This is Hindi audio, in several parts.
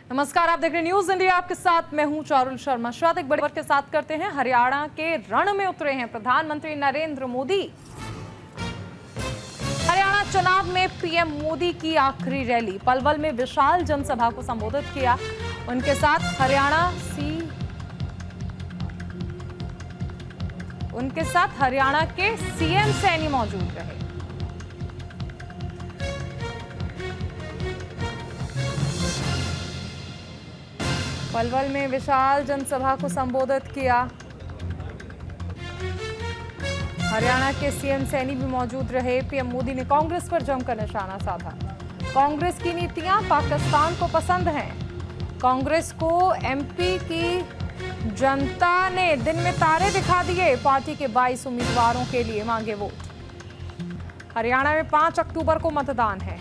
नमस्कार, आप देख रहे हैं न्यूज इंडिया। आपके साथ मैं हूं चारुल शर्मा। शुरुआत एक बड़ी खबर के साथ करते हैं। हरियाणा के रण में उतरे हैं प्रधानमंत्री नरेंद्र मोदी। हरियाणा चुनाव में पीएम मोदी की आखिरी रैली। पलवल में विशाल जनसभा को संबोधित किया। उनके साथ हरियाणा के सीएम सैनी मौजूद रहे। पलवल में विशाल जनसभा को संबोधित किया। हरियाणा के सीएम सैनी भी मौजूद रहे। पीएम मोदी ने कांग्रेस पर जमकर निशाना साधा। कांग्रेस की नीतियां पाकिस्तान को पसंद हैं। कांग्रेस को एमपी की जनता ने दिन में तारे दिखा दिए। पार्टी के 22 उम्मीदवारों के लिए मांगे वोट। हरियाणा में 5 अक्टूबर को मतदान है।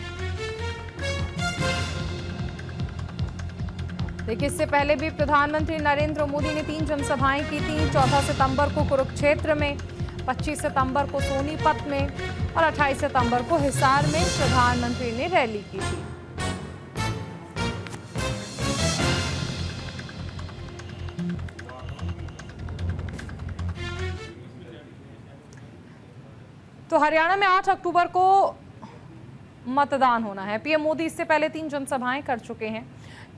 देखिए, इससे पहले भी प्रधानमंत्री नरेंद्र मोदी ने 3 जनसभाएं की थी। 14 सितंबर को कुरुक्षेत्र में, 25 सितंबर को सोनीपत में और 28 सितंबर को हिसार में प्रधानमंत्री ने रैली की थी। तो हरियाणा में 8 अक्टूबर को मतदान होना है। पीएम मोदी इससे पहले 3 जनसभाएं कर चुके हैं।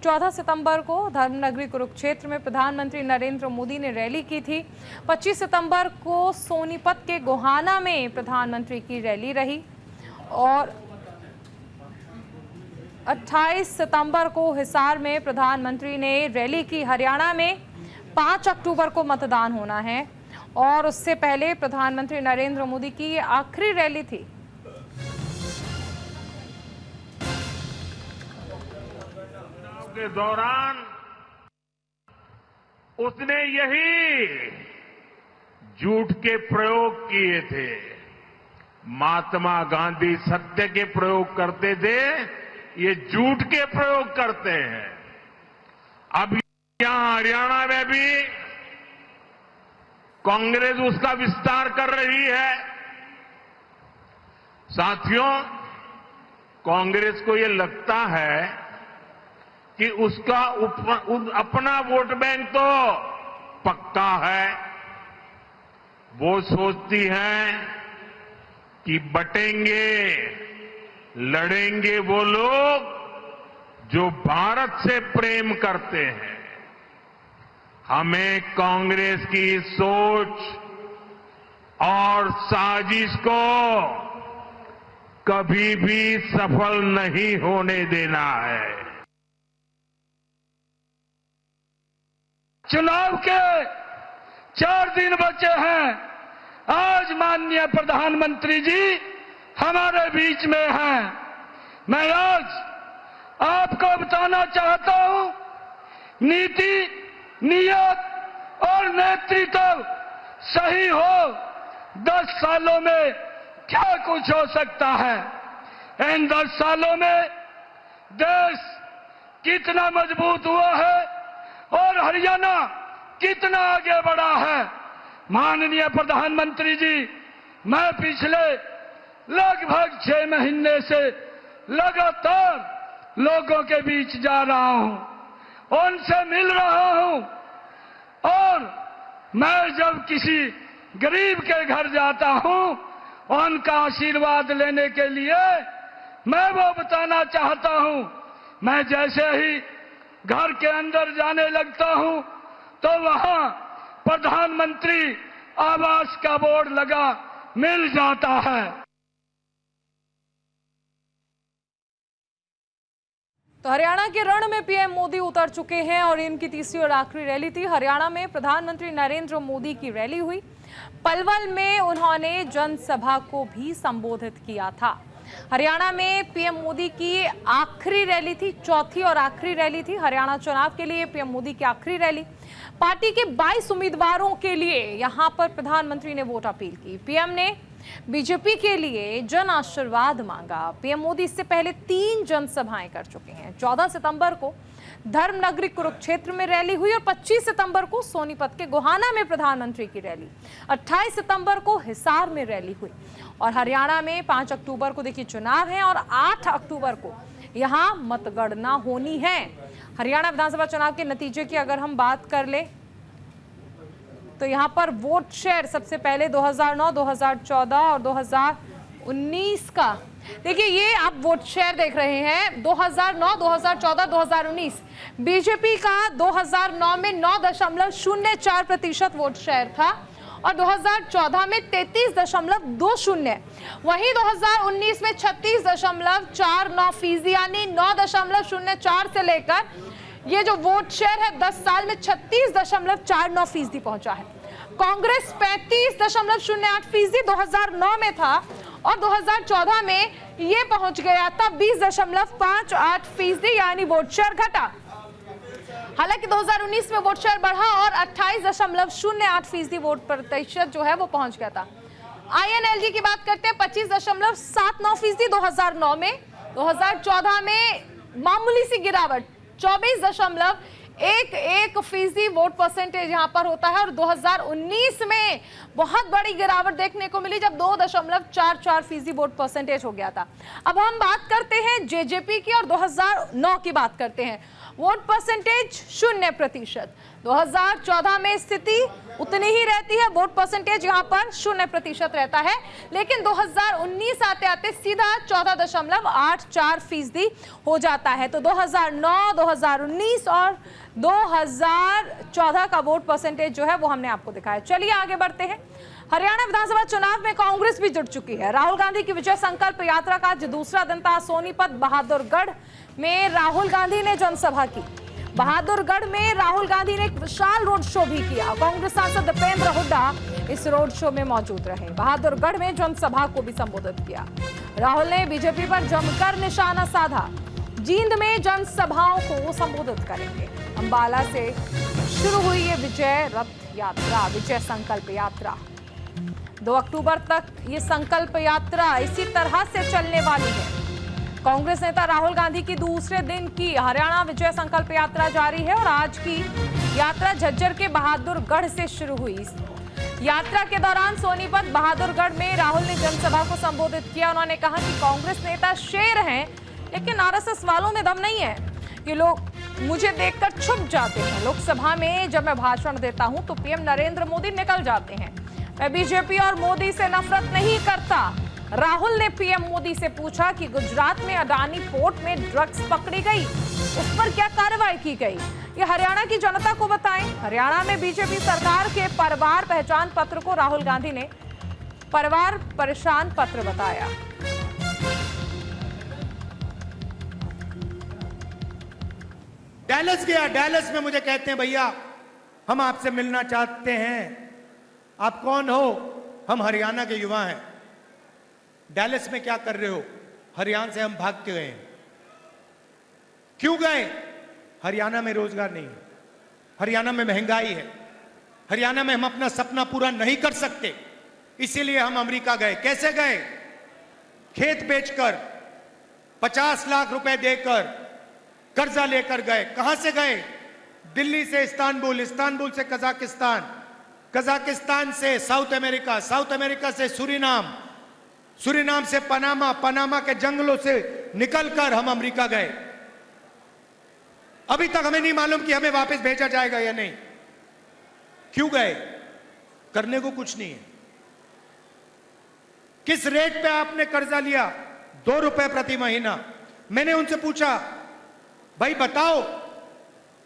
14 सितंबर को धर्मनगरी कुरुक्षेत्र में प्रधानमंत्री नरेंद्र मोदी ने रैली की थी। 25 सितंबर को सोनीपत के गोहाना में प्रधानमंत्री की रैली रही और 28 सितंबर को हिसार में प्रधानमंत्री ने रैली की। हरियाणा में 5 अक्टूबर को मतदान होना है और उससे पहले प्रधानमंत्री नरेंद्र मोदी की आखिरी रैली थी। के दौरान उसने यही झूठ के प्रयोग किए थे। महात्मा गांधी सत्य के प्रयोग करते थे, ये झूठ के प्रयोग करते हैं। अब यहां हरियाणा में भी कांग्रेस उसका विस्तार कर रही है। साथियों, कांग्रेस को ये लगता है कि उसका अपना वोट बैंक तो पक्का है। वो सोचती है कि बटेंगे, लड़ेंगे वो लोग जो भारत से प्रेम करते हैं। हमें कांग्रेस की सोच और साजिश को कभी भी सफल नहीं होने देना है। चुनाव के 4 दिन बचे हैं। आज माननीय प्रधानमंत्री जी हमारे बीच में हैं। मैं आज आपको बताना चाहता हूं, नीति, नियत और नेतृत्व सही हो, 10 सालों में क्या कुछ हो सकता है। इन 10 सालों में देश कितना मजबूत हुआ है और हरियाणा कितना आगे बढ़ा है। माननीय प्रधानमंत्री जी, मैं पिछले लगभग 6 महीने से लगातार लोगों के बीच जा रहा हूं, उनसे मिल रहा हूं और मैं जब किसी गरीब के घर जाता हूं, उनका आशीर्वाद लेने के लिए मैं वो बताना चाहता हूं। मैं जैसे ही घर के अंदर जाने लगता हूं तो वहां प्रधानमंत्री आवास का बोर्ड लगा मिल जाता है। तो हरियाणा के रण में पीएम मोदी उतर चुके हैं और इनकी तीसरी और आखिरी रैली थी। हरियाणा में प्रधानमंत्री नरेंद्र मोदी की रैली हुई। पलवल में उन्होंने जनसभा को भी संबोधित किया था। हरियाणा में पीएम मोदी की आखिरी रैली थी, चौथी और आखिरी रैली थी। हरियाणा चुनाव के लिए पीएम मोदी की आखिरी रैली। पार्टी के 22 उम्मीदवारों के लिए यहां पर प्रधानमंत्री ने वोट अपील की। पीएम ने बीजेपी के लिए जन आशीर्वाद मांगा। पीएम मोदी इससे पहले 3 जनसभाएं कर चुके हैं। 14 सितंबर को धर्मनगरी कुरुक्षेत्र में रैली हुई और 25 सितंबर को सोनीपत के गोहाना में प्रधानमंत्री की रैली। 28 सितंबर को हिसार में रैली हुई और हरियाणा में 5 अक्टूबर को देखिए चुनाव है और 8 अक्टूबर को यहां मतगणना होनी है। हरियाणा विधानसभा चुनाव के नतीजे की अगर हम बात कर ले तो यहां पर वोट शेयर सबसे पहले 2009, 2014 और 2019 का, देखिए ये आप वोट शेयर देख रहे हैं 2009, 2014, 2019। बीजेपी का 2009 में 9.04% वोट शेयर था और 2014 में 33.20, वहीं 2019 में 36.49% यानी 9.04 से लेकर ये जो वोट शेयर है 10 साल में 36.49% पहुंचा है। कांग्रेस 35.08% 2009 में था और 2014 में ये पहुंच गया था 20.58%, यानी वोट शेयर घटा। हालांकि 2019 में वोट शेयर बढ़ा और 28.08% वोट प्रतिशत जो है वो पहुंच गया था। आईएनएलजी की बात करते हैं 25.79% 2009 में, 2014 में मामूली सी गिरावट 24.11% वोट परसेंटेज यहां पर होता है और 2019 में बहुत बड़ी गिरावट देखने को मिली जब 2.44% वोट परसेंटेज हो गया था। अब हम बात करते हैं जेजेपी की और 2009 की बात करते हैं। Vote percentage 0%। 2014 में स्थिति उतनी ही रहती है, वोट परसेंटेज यहां पर 0% रहता है, लेकिन 2019 आते आते सीधा 14.84% हो जाता है। तो 2009, 2019 और 2014 का वोट परसेंटेज जो है वो हमने आपको दिखाया। चलिए आगे बढ़ते हैं। हरियाणा विधानसभा चुनाव में कांग्रेस भी जुट चुकी है। राहुल गांधी की विजय संकल्प यात्रा का आज दूसरा दिन था। सोनीपत बहादुरगढ़ में राहुल गांधी ने जनसभा की। बहादुरगढ़ में राहुल गांधी ने एक विशाल रोड शो भी किया। कांग्रेस सांसद दीपेंद्र हुड्डा इस रोड शो में मौजूद रहे। बहादुरगढ़ में जनसभा को भी संबोधित किया। राहुल ने बीजेपी पर जमकर निशाना साधा। जींद में जनसभाओं को संबोधित करेंगे। अंबाला से शुरू हुई ये विजय रथ यात्रा, विजय संकल्प यात्रा। 2 अक्टूबर तक ये संकल्प यात्रा इसी तरह से चलने वाली है। कांग्रेस नेता राहुल गांधी की दूसरे दिन की हरियाणा विजय संकल्प यात्रा जारी है और आज की यात्रा झज्जर के बहादुरगढ़ से शुरू हुई। यात्रा के दौरान सोनीपत बहादुरगढ़ में राहुल ने जनसभा को संबोधित किया। उन्होंने कहा कि कांग्रेस नेता शेर हैं, लेकिन आरएसएस वालों में दम नहीं है। ये लोग मुझे देखकर छुप जाते हैं। लोकसभा में जब मैं भाषण देता हूं तो पीएम नरेंद्र मोदी निकल जाते हैं। मैं बीजेपी और मोदी से नफरत नहीं करता। राहुल ने पीएम मोदी से पूछा कि गुजरात में अडानी पोर्ट में ड्रग्स पकड़ी गई, उस पर क्या कार्रवाई की गई, ये हरियाणा की जनता को बताएं। हरियाणा में बीजेपी सरकार के परिवार पहचान पत्र को राहुल गांधी ने परिवार परेशान पत्र बताया। डैलस गया, डैलस में मुझे कहते हैं भैया हम आपसे मिलना चाहते हैं। आप कौन हो? हम हरियाणा के युवा हैं। डैलस में क्या कर रहे हो? हरियाणा से हम भाग के गए। क्यों गए? हरियाणा में रोजगार नहीं है, हरियाणा में महंगाई है, हरियाणा में हम अपना सपना पूरा नहीं कर सकते, इसीलिए हम अमेरिका गए। कैसे गए? खेत बेचकर, 50 लाख रुपए देकर, कर्जा लेकर गए। कहां से गए? दिल्ली से इस्तांबुल, इस्तांबुल से कजाकिस्तान, कजाकिस्तान से साउथ अमेरिका, साउथ अमेरिका से सूरीनाम, सूरीनाम से पनामा, पनामा के जंगलों से निकलकर हम अमेरिका गए। अभी तक हमें नहीं मालूम कि हमें वापस भेजा जाएगा या नहीं। क्यों गए? करने को कुछ नहीं है। किस रेट पे आपने कर्जा लिया? 2 रुपए प्रति महीना। मैंने उनसे पूछा भाई बताओ,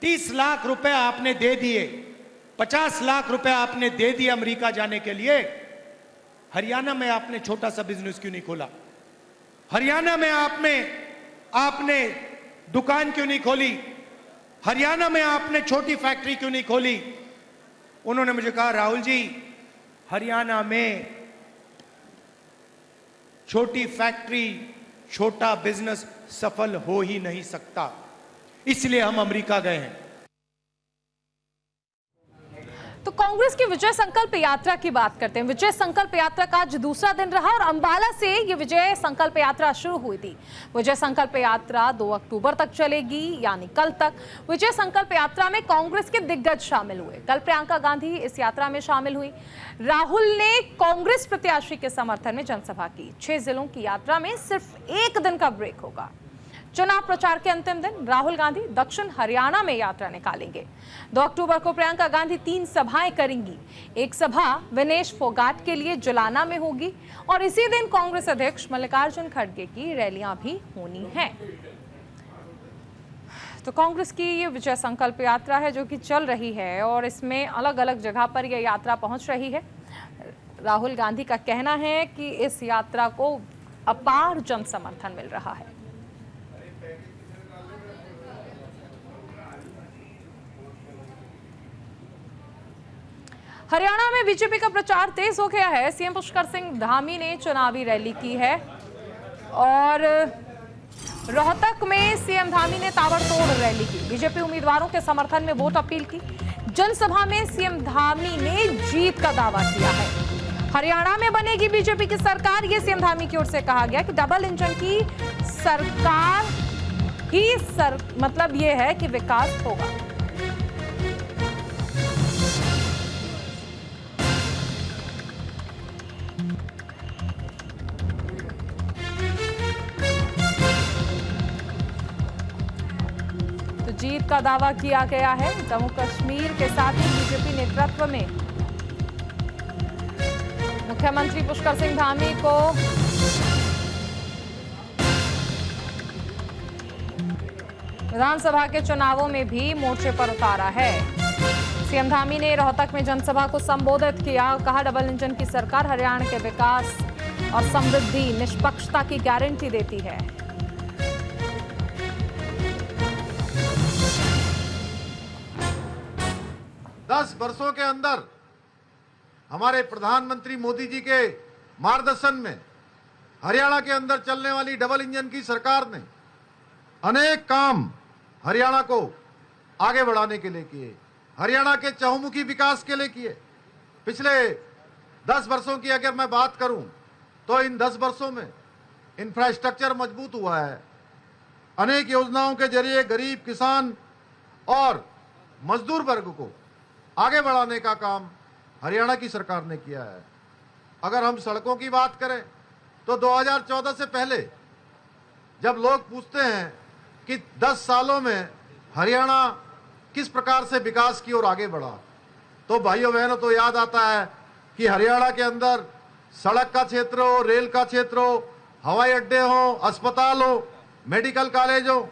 30 लाख रुपए आपने दे दिए, 50 लाख रुपए आपने दे दिए अमेरिका जाने के लिए, हरियाणा में आपने छोटा सा बिजनेस क्यों नहीं खोला? हरियाणा में आपने दुकान क्यों नहीं खोली? हरियाणा में आपने छोटी फैक्ट्री क्यों नहीं खोली? उन्होंने मुझे कहा राहुल जी, हरियाणा में छोटी फैक्ट्री, छोटा बिजनेस सफल हो ही नहीं सकता, इसलिए हम अमेरिका गए हैं। तो कांग्रेस की विजय संकल्प यात्रा की बात करते हैं। विजय संकल्प यात्रा का आज दूसरा दिन रहा और अंबाला से ये विजय संकल्प यात्रा शुरू हुई थी। विजय संकल्प यात्रा 2 अक्टूबर तक चलेगी, यानी कल तक। विजय संकल्प यात्रा में कांग्रेस के दिग्गज शामिल हुए। कल प्रियंका गांधी इस यात्रा में शामिल हुई। राहुल ने कांग्रेस प्रत्याशी के समर्थन में जनसभा की। 6 जिलों की यात्रा में सिर्फ 1 दिन का ब्रेक होगा। चुनाव प्रचार के अंतिम दिन राहुल गांधी दक्षिण हरियाणा में यात्रा निकालेंगे। 2 अक्टूबर को प्रियंका गांधी 3 सभाएं करेंगी। एक सभा विनेश फोगाट के लिए जुलाना में होगी और इसी दिन कांग्रेस अध्यक्ष मल्लिकार्जुन खड़गे की रैलियां भी होनी हैं। तो कांग्रेस की ये विजय संकल्प यात्रा है जो कि चल रही है और इसमें अलग अलग जगह पर यह यात्रा पहुंच रही है। राहुल गांधी का कहना है कि इस यात्रा को अपार जन समर्थन मिल रहा है। हरियाणा में बीजेपी का प्रचार तेज हो गया है। सीएम पुष्कर सिंह धामी ने चुनावी रैली की है और रोहतक में सीएम धामी ने ताबड़तोड़ रैली की। बीजेपी उम्मीदवारों के समर्थन में वोट अपील की। जनसभा में सीएम धामी ने जीत का दावा किया है। हरियाणा में बनेगी बीजेपी की सरकार, ये सीएम धामी की ओर से कहा गया कि डबल इंजन की सरकार ही मतलब ये है कि विकास होगा। तो जीत का दावा किया गया है। जम्मू कश्मीर के साथ ही बीजेपी नेतृत्व में मुख्यमंत्री पुष्कर सिंह धामी को विधानसभा के चुनावों में भी मोर्चे पर उतारा है। सीएम धामी ने रोहतक में जनसभा को संबोधित किया। कहा, डबल इंजन की सरकार हरियाणा के विकास और समृद्धि निष्पक्षता की गारंटी देती है। दस वर्षों के अंदर हमारे प्रधानमंत्री मोदी जी के मार्गदर्शन में हरियाणा के अंदर चलने वाली डबल इंजन की सरकार ने अनेक काम हरियाणा को आगे बढ़ाने के लिए किए, हरियाणा के चहुमुखी विकास के लिए किए। पिछले 10 वर्षों की अगर मैं बात करूं तो इन 10 वर्षों में इंफ्रास्ट्रक्चर मजबूत हुआ है। अनेक योजनाओं के जरिए गरीब किसान और मजदूर वर्ग को आगे बढ़ाने का काम हरियाणा की सरकार ने किया है। अगर हम सड़कों की बात करें तो 2014 से पहले जब लोग पूछते हैं कि 10 सालों में हरियाणा किस प्रकार से विकास की ओर आगे बढ़ा, तो भाइयों बहनों तो याद आता है कि हरियाणा के अंदर सड़क का क्षेत्र हो, रेल का क्षेत्र हो, हवाई अड्डे हो, अस्पताल हो, मेडिकल कॉलेज हो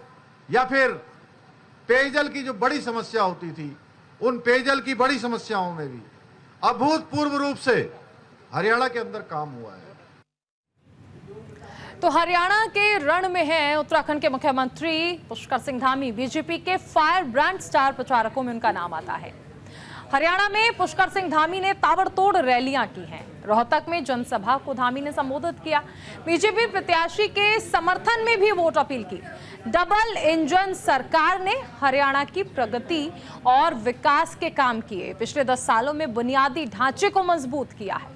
या फिर पेयजल की जो बड़ी समस्या होती थी, उन पेयजल की बड़ी समस्याओं में भी अभूतपूर्व रूप से हरियाणा के अंदर काम हुआ है। तो हरियाणा के रण में है उत्तराखंड के मुख्यमंत्री पुष्कर सिंह धामी। बीजेपी के फायर ब्रांड स्टार प्रचारकों में उनका नाम आता है। हरियाणा में पुष्कर सिंह धामी ने ताबड़तोड़ रैलियां की हैं। रोहतक में जनसभा को धामी ने संबोधित किया। बीजेपी प्रत्याशी के समर्थन में भी वोट अपील की। डबल इंजन सरकार ने हरियाणा की प्रगति और विकास के काम किए। पिछले 10 सालों में बुनियादी ढांचे को मजबूत किया है।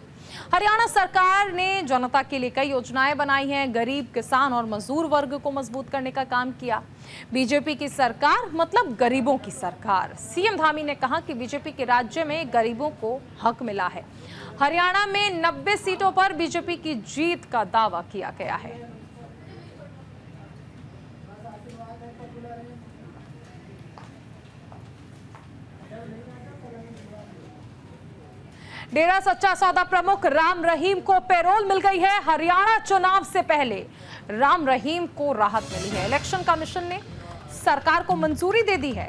हरियाणा सरकार ने जनता के लिए कई योजनाएं बनाई हैं। गरीब, किसान और मजदूर वर्ग को मजबूत करने का काम किया। बीजेपी की सरकार मतलब गरीबों की सरकार। सीएम धामी ने कहा कि बीजेपी के राज्य में गरीबों को हक मिला है। हरियाणा में 90 सीटों पर बीजेपी की जीत का दावा किया गया है। डेरा सच्चा सौदा प्रमुख राम रहीम को पैरोल मिल गई है। हरियाणा चुनाव से पहले राम रहीम को राहत मिली है। इलेक्शन कमीशन ने सरकार को मंजूरी दे दी है।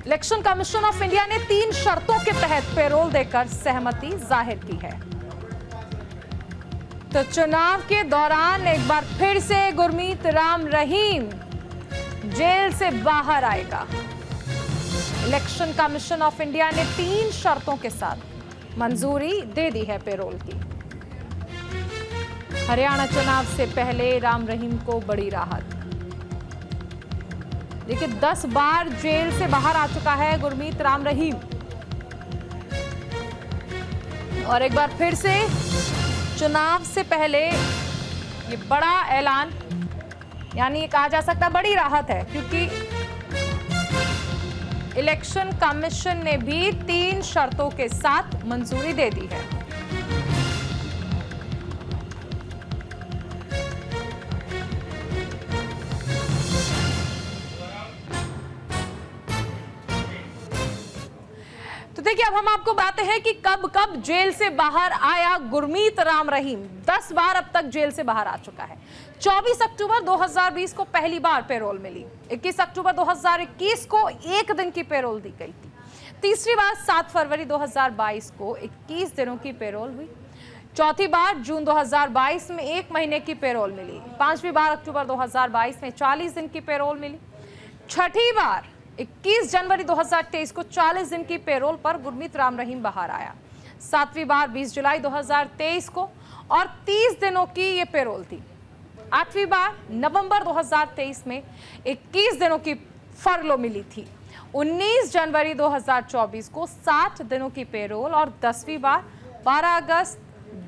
इलेक्शन कमीशन ऑफ इंडिया ने 3 शर्तों के तहत पैरोल देकर सहमति जाहिर की है। तो चुनाव के दौरान एक बार फिर से गुरमीत राम रहीम जेल से बाहर आएगा। इलेक्शन कमीशन ऑफ इंडिया ने 3 शर्तों के साथ मंजूरी दे दी है पैरोल की। हरियाणा चुनाव से पहले राम रहीम को बड़ी राहत। देखिए 10 बार जेल से बाहर आ चुका है गुरमीत राम रहीम और एक बार फिर से चुनाव से पहले ये बड़ा ऐलान, यानी ये कहा जा सकता बड़ी राहत है, क्योंकि इलेक्शन कमीशन ने भी 3 शर्तों के साथ मंजूरी दे दी है। देखिए, अब हम आपको बताते हैं कि कब कब जेल से बाहर आया गुरमीत राम रहीम। 10 बार अब तक जेल से बाहर आ चुका है। 24 अक्टूबर 2020 को पहली बार पैरोल मिली। 21 अक्टूबर 2021 को 1 दिन की पैरोल दी गई थी। तीसरी बार 7 फरवरी 2022 को 21 दिनों की पैरोल हुई। चौथी बार जून 2022 में 1 महीने की पैरोल मिली। पांचवी बार अक्टूबर 2022 में 40 दिन की पैरोल मिली। छठी बार 21 जनवरी 2023 को 40 दिन की पैरोल पर गुरमीत राम रहीम बाहर आया। सातवीं बार 20 जुलाई 2023 को और 30 दिनों की ये पैरोल थी। आठवीं बार नवंबर 2023 में 21 दिनों की फरलो मिली थी। 19 जनवरी 2024 को 60 दिनों की पैरोल और 10वीं बार 12 अगस्त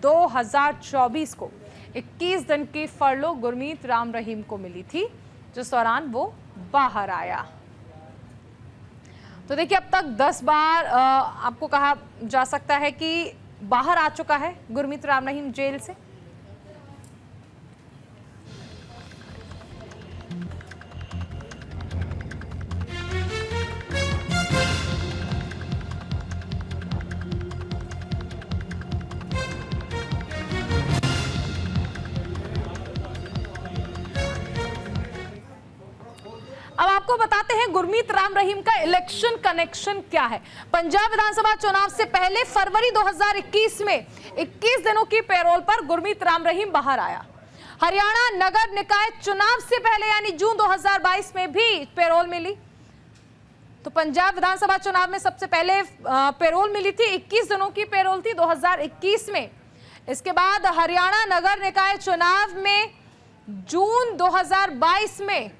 2024 को 21 दिन की फरलो गुरमीत राम रहीम को मिली थी, जिस दौरान वो बाहर आया। तो देखिए, अब तक 10 बार आपको कहा जा सकता है कि बाहर आ चुका है गुरमीत राम रहीम जेल से। अब आपको बताते हैं गुरमीत राम रहीम का इलेक्शन कनेक्शन क्या है। पंजाब विधानसभा चुनाव से पहले फरवरी 2021 में 21 दिनों की पैरोल पर गुरमीत राम रहीम बाहर आया। हरियाणा नगर निकाय चुनाव से पहले यानी जून 2022 में भी पैरोल मिली। तो पंजाब विधानसभा चुनाव में सबसे पहले पैरोल मिली थी, 21 दिनों की पैरोल थी 2021 में। इसके बाद हरियाणा नगर निकाय चुनाव में जून 2022 में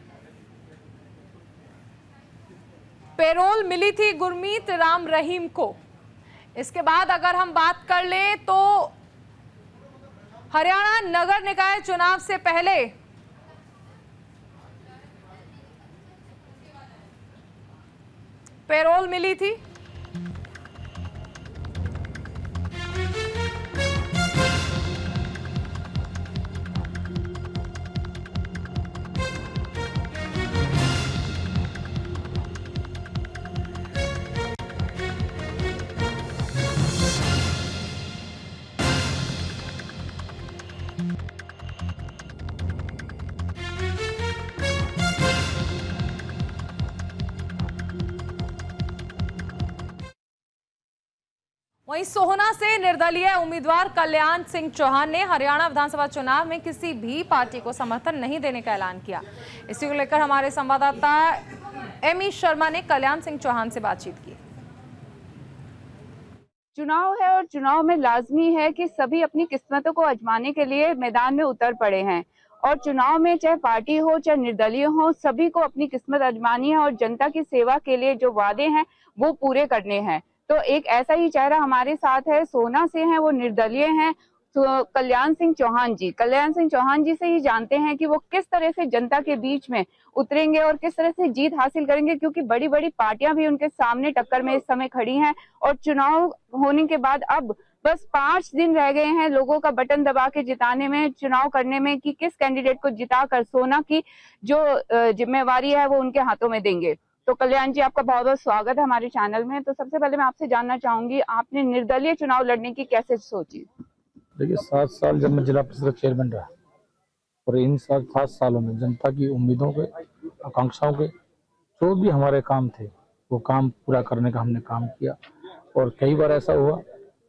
पैरोल मिली थी गुरमीत राम रहीम को। इसके बाद अगर हम बात कर लें तो हरियाणा नगर निकाय चुनाव से पहले पैरोल मिली थी। वहीं सोहना से निर्दलीय उम्मीदवार कल्याण सिंह चौहान ने हरियाणा विधानसभा चुनाव में किसी भी पार्टी को समर्थन नहीं देने का ऐलान किया। इसी को लेकर हमारे संवाददाता एमी शर्मा ने कल्याण सिंह चौहान से बातचीत की। चुनाव है और चुनाव में लाजमी है कि सभी अपनी किस्मतों को आजमाने के लिए मैदान में उतर पड़े हैं और चुनाव में चाहे पार्टी हो चाहे निर्दलीय हो, सभी को अपनी किस्मत आजमानी है और जनता की सेवा के लिए जो वादे हैं वो पूरे करने हैं। तो एक ऐसा ही चेहरा हमारे साथ है, सोहना से हैं, वो निर्दलीय हैं, तो कल्याण सिंह चौहान जी। कल्याण सिंह चौहान जी से ही जानते हैं कि वो किस तरह से जनता के बीच में उतरेंगे और किस तरह से जीत हासिल करेंगे, क्योंकि बड़ी बड़ी पार्टियां भी उनके सामने टक्कर में इस समय खड़ी हैं और चुनाव होने के बाद अब बस 5 दिन रह गए हैं लोगों का बटन दबा के जिताने में, चुनाव करने में कि किस कैंडिडेट को जिताकर सोहना की जो जिम्मेवारी है वो उनके हाथों में देंगे। तो कल्याण जी, आपका बहुत बहुत स्वागत है हमारे चैनल में। तो सबसे पहले मैं आपसे जानना चाहूंगी, आपने निर्दलीय चुनाव लड़ने की कैसे सोची? देखिए, 7 साल जब मैं जिला परिषद चेयरमैन रहा और इन 7 सालों में जनता की उम्मीदों के, आकांक्षाओं के जो भी हमारे काम थे वो काम पूरा करने का हमने काम किया। और कई बार ऐसा हुआ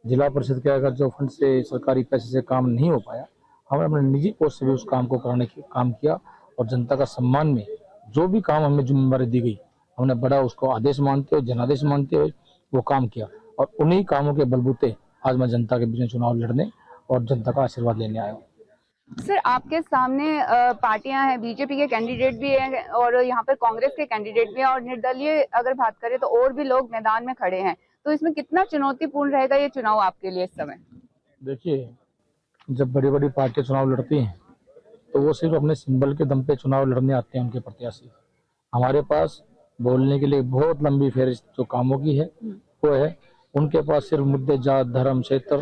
जिला परिषद के अगर जो फंड से, सरकारी पैसे से काम नहीं हो पाया, हमने अपने निजी कोष से भी उस काम को कराने की काम किया और जनता का सम्मान में जो भी काम हमें जिम्मेदारी दी गई हमने बड़ा उसको आदेश मानते हुए, जनादेश मानते हुए वो काम किया और उन्हीं कामों के बलबूते आज मैं जनता के बीच में चुनाव लड़ने और जनता का आशीर्वाद लेने आया हूँ। सर, आपके सामने पार्टियां हैं, बीजेपी के कैंडिडेट भी हैं और यहाँ पर कांग्रेस के कैंडिडेट भी हैं और निर्दलीय अगर बात करें तो और भी लोग मैदान में खड़े हैं। तो इसमें कितना चुनौतीपूर्ण रहेगा ये चुनाव आपके लिए इस समय? देखिए, जब बड़ी बड़ी पार्टियां चुनाव लड़ती हैं तो वो सिर्फ अपने सिंबल के दम पे चुनाव लड़ने आते हैं उनके प्रत्याशी। हमारे पास बोलने के लिए बहुत लंबी फहरिस्त जो कामों की है वो है। उनके पास सिर्फ मुद्दे जात, धर्म, क्षेत्र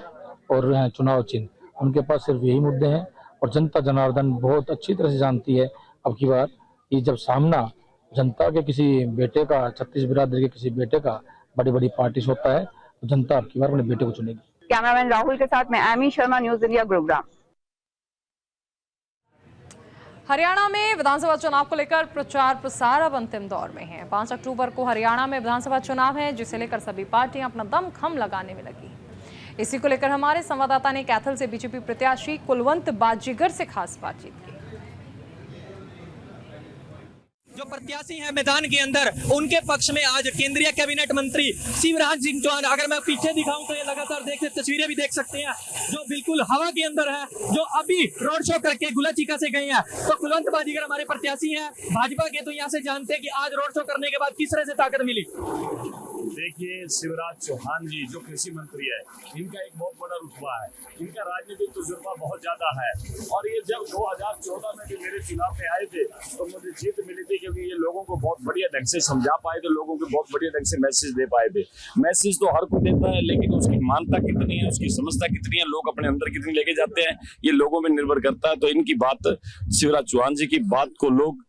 और चुनाव चिन्ह, उनके पास सिर्फ यही मुद्दे हैं। और जनता जनार्दन बहुत अच्छी तरह से जानती है अब की बार कि जब सामना जनता के किसी बेटे का, 36 बिरादरी के किसी बेटे का बड़ी बड़ी पार्टी से होता है तो जनता अब की बार अपने बेटे को चुनेगी। कैमरामैन राहुल के साथ मैं Amy Sharma, news India, Gurugram. Haryana में विधानसभा चुनाव को लेकर प्रचार प्रसार अब अंतिम दौर में है। 5 अक्टूबर को हरियाणा में विधानसभा चुनाव है, जिसे लेकर सभी पार्टियां अपना दमखम लगाने में लगी। इसी को लेकर हमारे संवाददाता ने कैथल से बीजेपी प्रत्याशी कुलवंत बाजीगर से खास बातचीत की। जो प्रत्याशी हैं मैदान के अंदर, उनके पक्ष में आज केंद्रीय कैबिनेट मंत्री शिवराज सिंह चौहान, अगर मैं पीछे दिखाऊं तो ये लगातार तस्वीरें भी देख सकते हैं, जो बिल्कुल हवा के अंदर है, जो अभी रोड शो करके गुलाचीका से गए हैं। तो कुलवंत बाजीगर हमारे प्रत्याशी हैं भाजपा के, तो यहाँ से जानते हैं कि आज रोड शो करने के बाद किस तरह से ताकत मिली। देखिए, शिवराज चौहान जी जो कृषि मंत्री है, इनका एक बहुत बड़ा रुतबा है, इनका राजनीतिक तजुर्बा बहुत ज्यादा है। और ये जब 2014 में भी मेरे चुनाव में आए थे तो मुझे जीत मिली थी, क्योंकि ये लोगों को बहुत बढ़िया ढंग से समझा पाए थे, लोगों को बहुत बढ़िया ढंग से मैसेज दे पाए थे। मैसेज तो हर कोई देता है, लेकिन उसकी मानता कितनी है, उसकी समझता कितनी है, लोग अपने अंदर कितनी लेके जाते हैं, ये लोगों में निर्भर करता है। तो इनकी बात, शिवराज चौहान जी की बात को लोग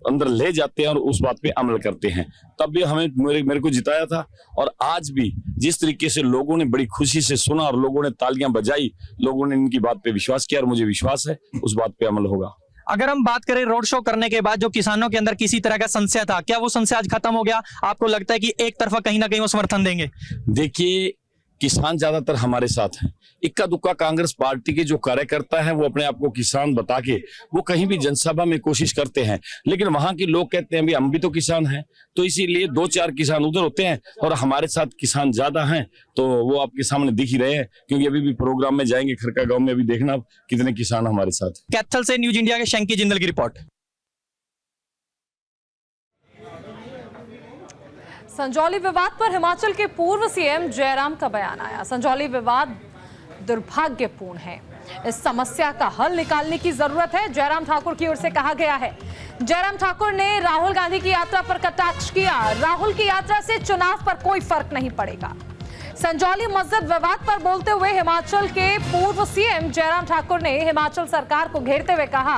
अंदर ले जाते हैं और उस बात पे अमल करते हैं। तब भी हमें मेरे को जिताया था, और आज भी जिस तरीके से लोगों ने बड़ी खुशी से सुना और लोगों ने तालियां बजाई, लोगों ने इनकी बात पे विश्वास किया, और मुझे विश्वास है उस बात पे अमल होगा। अगर हम बात करें रोड शो करने के बाद जो किसानों के अंदर किसी तरह का संशय था, क्या वो संशय आज खत्म हो गया? आपको लगता है कि एक तरफा कहीं ना कहीं वो समर्थन देंगे? देखिए, किसान ज्यादातर हमारे साथ हैं। इक्का दुक्का कांग्रेस पार्टी के जो कार्यकर्ता हैं, वो अपने आप को किसान बता के वो कहीं भी जनसभा में कोशिश करते हैं, लेकिन वहां के लोग कहते हैं भी हम भी तो किसान हैं। तो इसीलिए 2-4 किसान उधर होते हैं और हमारे साथ किसान ज्यादा हैं। तो वो आपके सामने दिख ही रहे हैं, क्योंकि अभी भी प्रोग्राम में जाएंगे खरका गांव में, अभी देखना कितने किसान हमारे साथ। कैथल से न्यूज इंडिया के शंकी जिंदल की रिपोर्ट। संजौली विवाद पर हिमाचल के पूर्व सीएम जयराम का बयान आया। संजौली विवाद दुर्भाग्यपूर्ण है, इस समस्या का हल निकालने की जरूरत है, जयराम ठाकुर की ओर से कहा गया है। जयराम ठाकुर ने राहुल गांधी की यात्रा पर कटाक्ष किया। राहुल की यात्रा से चुनाव पर कोई फर्क नहीं पड़ेगा। संजौली मस्जिद विवाद पर बोलते हुए हिमाचल के पूर्व सीएम जयराम ठाकुर ने हिमाचल सरकार को घेरते हुए कहा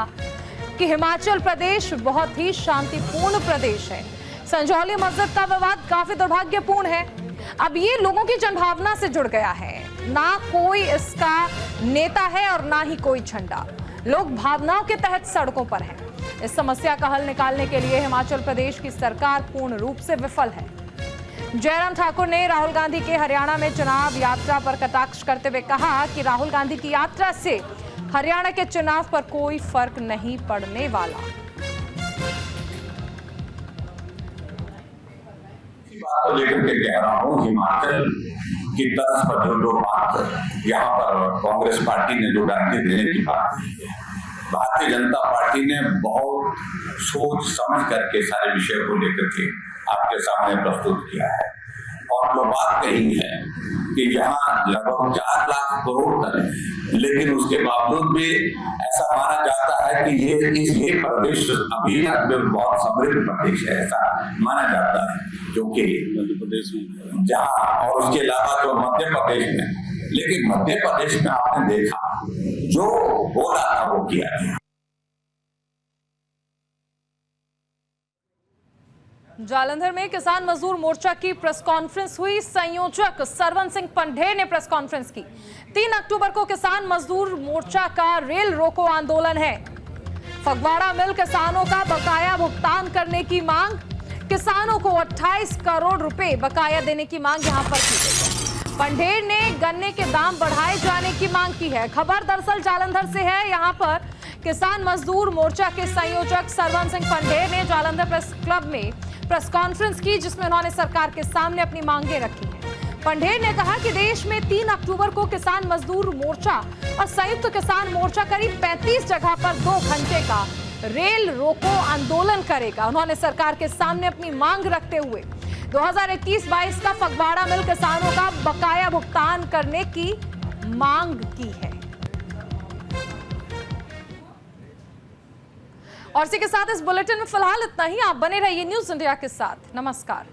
कि हिमाचल प्रदेश बहुत ही शांतिपूर्ण प्रदेश है। संजौली मस्जिद का विवाद काफी दुर्भाग्यपूर्ण है। अब ये लोगों की जनभावना से जुड़ गया है, ना कोई इसका नेता है और ना ही कोई झंडा। लोग भावनाओं के तहत सड़कों पर हैं। इस समस्या का हल निकालने के लिए हिमाचल प्रदेश की सरकार पूर्ण रूप से विफल है। जयराम ठाकुर ने राहुल गांधी के हरियाणा में चुनाव यात्रा पर कटाक्ष करते हुए कहा कि राहुल गांधी की यात्रा से हरियाणा के चुनाव पर कोई फर्क नहीं पड़ने वाला। को लेकर के कह रहा हूँ, हिमाचल की तरफ पर जो बात यहाँ पर कांग्रेस पार्टी ने जो गारंटी देने की बात की है, भारतीय जनता पार्टी ने बहुत सोच समझ करके सारे विषय को लेकर के आपके सामने प्रस्तुत किया है। और जो बात कही है कि यहाँ लगभग 4 लाख करोड़ टन है, लेकिन उसके बावजूद भी ऐसा माना जाता है कि ये प्रदेश अभी बहुत समृद्ध प्रदेश है, ऐसा माना जाता है, क्योंकि मध्य प्रदेश में जहाँ, और उसके अलावा जो मध्य प्रदेश में, लेकिन मध्य प्रदेश में आपने देखा जो बोला था वो किया गया। जालंधर में किसान मजदूर मोर्चा की प्रेस कॉन्फ्रेंस हुई। संयोजक सरवन सिंह पंढेर ने प्रेस कॉन्फ्रेंस की। 3 अक्टूबर को किसान मजदूर मोर्चा का रेल रोको आंदोलन है। फगवाड़ा मिल किसानों का बकाया भुगतान करने की मांग, किसानों को 28 करोड़ रुपए बकाया देने की मांग यहां पर की गई है। पंढेर ने गन्ने के दाम बढ़ाए जाने की मांग की है। खबर दरअसल जालंधर से है। यहां पर किसान मजदूर मोर्चा के संयोजक सरवन सिंह पंढेर ने जालंधर प्रेस क्लब में प्रेस कॉन्फ्रेंस की, जिसमें उन्होंने सरकार के सामने अपनी मांगे रखी हैं। पंढेर ने कहा कि देश में 3 अक्टूबर को किसान मजदूर मोर्चा और संयुक्त किसान मोर्चा करीब 35 जगह पर 2 घंटे का रेल रोको आंदोलन करेगा। उन्होंने सरकार के सामने अपनी मांग रखते हुए 2021-22 का फगवाड़ा मिल किसानों का बकाया भुगतान करने की मांग की है। और इसी के साथ इस बुलेटिन में फिलहाल इतना ही। आप बने रहिए न्यूज इंडिया के साथ। नमस्कार।